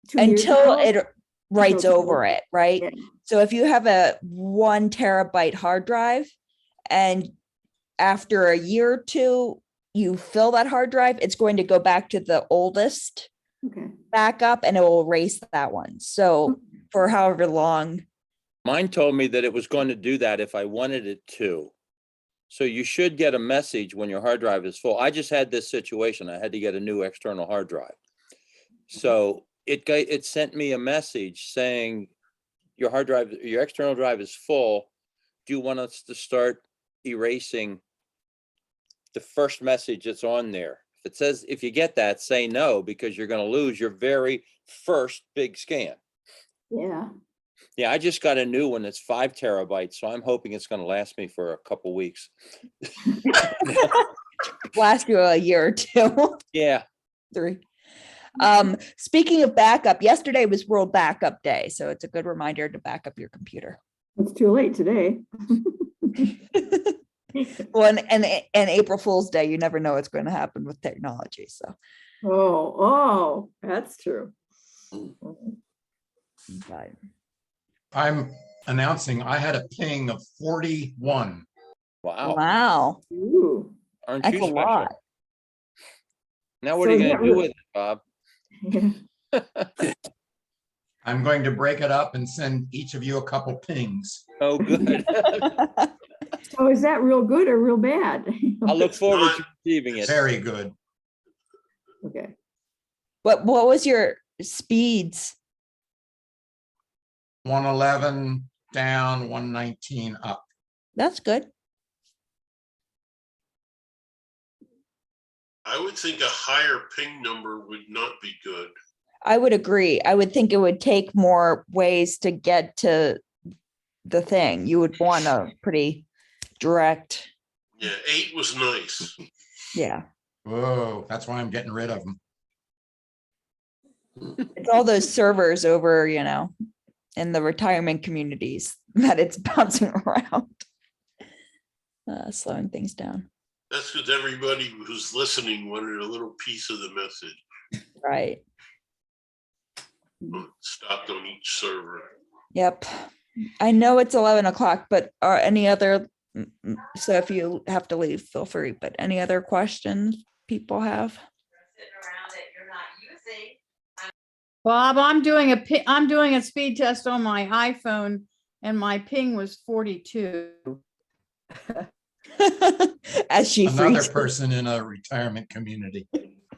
2 years Until ago? it writes Okay. over it, right? Yeah. So if you have a 1 terabyte hard drive and after a year or two, you fill that hard drive, it's going to go back to the oldest Okay. backup and it will erase that one. So for however long. Mine told me that it was going to do that if I wanted it to. So you should get a message when your hard drive is full. I just had this situation. I had to get a new external hard drive. So it sent me a message saying your external drive is full. Do you want us to start erasing the first message that's on there? If it says, if you get that, say no, because you're going to lose your very first big scan. Yeah. Yeah, I just got a new one that's 5 terabytes, so I'm hoping it's going to last me for a couple weeks. Last you a year or two. Yeah. 3. Speaking of backup, yesterday was World Backup Day, so it's a good reminder to back up your computer. It's too late today. Well, and April Fool's Day, you never know what's going to happen with technology. So, Oh, that's true. but I'm announcing I had a ping of 41. Wow, Wow, Ooh. aren't that's you a special? lot. Now what So are you is gonna that do really- with it, Bob? I'm going to break it up and send each of you a couple pings. Oh, good. So is that real good or real bad? I'll look forward not- to receiving it. Very good. Okay. What was your speeds? 111 down, 119 up. That's good. I would think a higher ping number would not be good. I would agree. I would think it would take more ways to get to the thing. You would want a pretty direct, Yeah, 8 was nice. yeah. Whoa, that's why I'm getting rid of them. It's all those servers over, in the retirement communities that it's bouncing around. Slowing things down. That's because everybody who's listening wanted a little piece of the message. Right. Stopped on each server. Yep. I know it's 11 o'clock, but are any other, so if you have to leave, feel free, but any other questions people have? Bob, I'm doing a speed test on my iPhone and my ping was 42. As she Another freezes. person in a retirement community.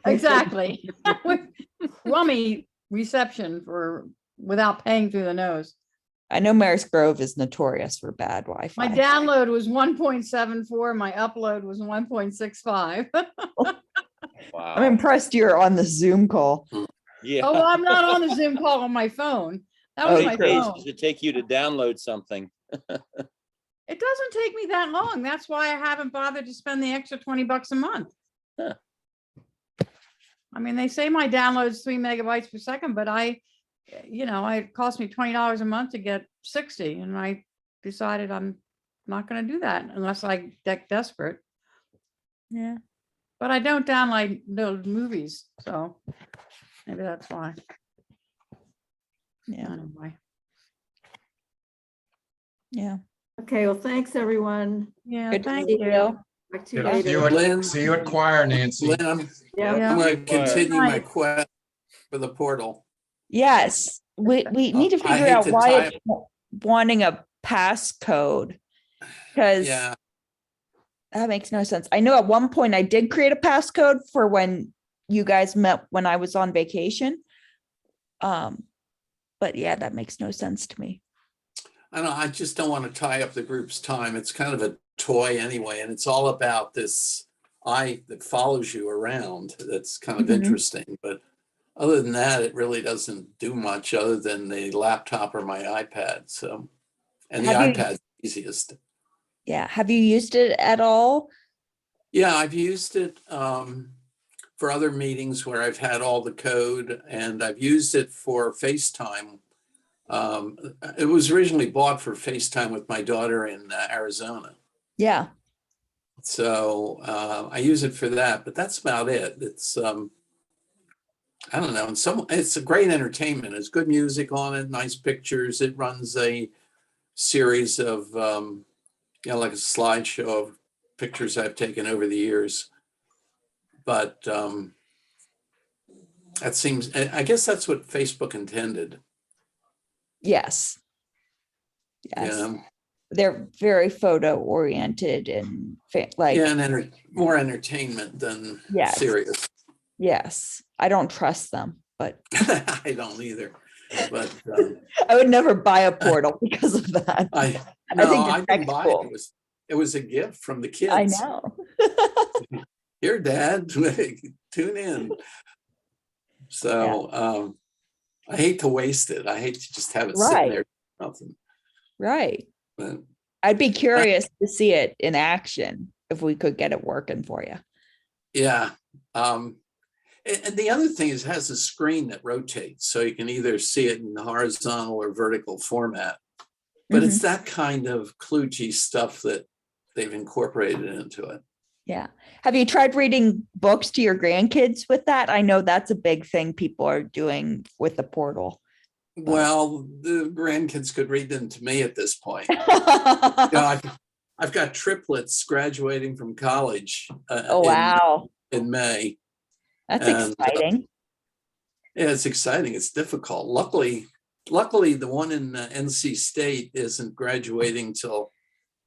Exactly. Rummy reception without paying through the nose. I know Maris Grove is notorious for bad Wi-Fi. My download was 1.74, my upload was 1.65. I'm Wow. impressed you're on the Zoom call. Yeah. Oh, well, I'm not on the Zoom call on my phone. That Oh, was How my many days phone. does it take you to download something? It doesn't take me that long. That's why I haven't bothered to spend the extra $20 a month. Huh. I mean, they say my download's 3 megabytes per second, but it cost me $20 a month to get 60. And I decided I'm not going to do that unless I get desperate. Yeah. But I don't download movies, so maybe that's why. Yeah. Anyway, Yeah. Okay, well, thanks, everyone. yeah, Good to thank see you. you. Talk to you See you later. at, see you at choir, Nancy. Lynn, Yeah. Yeah. I'm going to continue my Night. quest for the portal. Yes, we need to I figure hate out to why type. it's wanting a passcode. Because Yeah, that makes no sense. I know at one point I did create a passcode for when you guys met when I was on vacation. But yeah, that makes no sense to me. I don't know. I just don't want to tie up the group's time. It's kind of a toy anyway, and it's all about this eye that follows you around. That's kind of Mhm. interesting. But other than that, it really doesn't do much other than the laptop or my iPad. So, and the Have you- iPad's easiest. Yeah. Have you used it at all? Yeah, I've used it for other meetings where I've had all the code, and I've used it for FaceTime. It was originally bought for FaceTime with my daughter in Arizona. Yeah. So I use it for that, but that's about it. It's I don't know. It's a great entertainment. It's good music on it, nice pictures. It runs a series of like a slideshow of pictures I've taken over the years. But that seems, I guess that's what Facebook intended. Yes. Yes. Yeah. They're very photo oriented and Yeah, and more entertainment than Yes. serious. Yes. I don't trust them, but I don't either. But I would never buy a portal because of that. I think the didn't buy it. textbook. It was a gift from the kids. I know. Here, Dad, tune in. So I hate to waste it. I hate to just have it sitting Right. there. Nothing. Right. But I'd be curious to see it in action if we could get it working for you. yeah. And the other thing is it has a screen that rotates, so you can either see it in horizontal or vertical format. But it's that kind of kludgy stuff that they've incorporated into it. Yeah. Have you tried reading books to your grandkids with that? I know that's a big thing people are doing with the portal. Well, the grandkids could read them to me at this point. You know, I've got triplets graduating from college Oh, wow. in May. That's And, exciting. Yeah, it's exciting. It's difficult. Luckily, the one in NC State isn't graduating till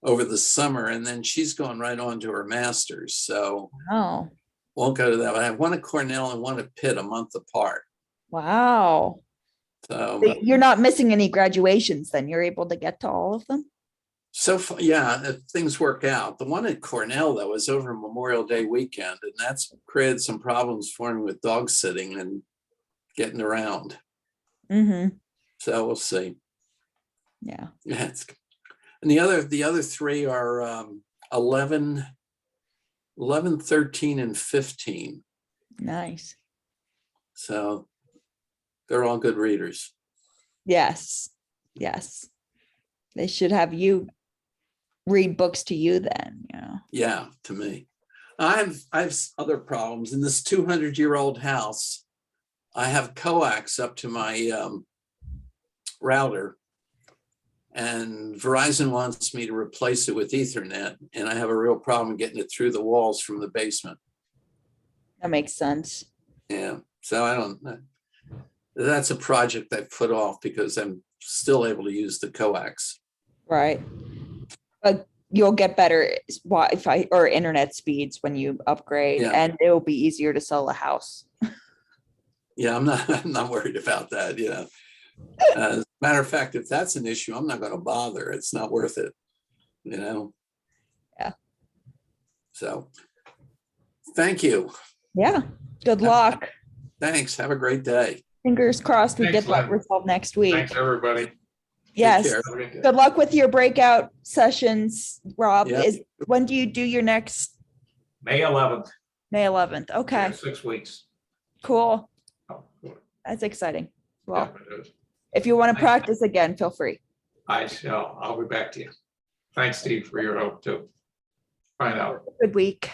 over the summer, and then she's going right on to her master's. So Oh, won't go to that. I have one at Cornell and one at Pitt a month apart. wow. So, But you're not missing any graduations then. You're able to get to all of them? yeah, if things work out. The one at Cornell, though, is over Memorial Day weekend, and that's created some problems for me with dog sitting and getting around. Mm-hmm. So we'll see. Yeah. Yeah, and the other three are 11, 13, and 15. Nice. So they're all good readers. Yes. Yes. They should have you read books to you then, you know. Yeah, to me. I have other problems in this 200-year-old house. I have coax up to my router, and Verizon wants me to replace it with Ethernet, and I have a real problem getting it through the walls from the basement. That makes sense. Yeah, so that's a project I put off because I'm still able to use the coax. Right. But you'll get better Wi-Fi or internet speeds when you upgrade, Yeah. and it will be easier to sell a house. Yeah, I'm not worried about that. You know, as a matter of fact, if that's an issue, I'm not going to bother. It's not worth it. You know. Yeah. So, thank you. Yeah. Good luck. Thanks. Have a great day. Fingers crossed we Thanks, get that Lynn. resolved next week. Thanks, everybody. Yes. care. Have a good day. Good luck with your breakout sessions, Rob. Yeah. When do you do your next? May 11th. May 11th. Okay, 6 weeks. cool. Oh, good. That's exciting. Yeah, Well, it is. if you want to Thank you. practice again, feel free. I shall. I'll be back to you. Thanks, Steve, for your help too. Find out. Good week.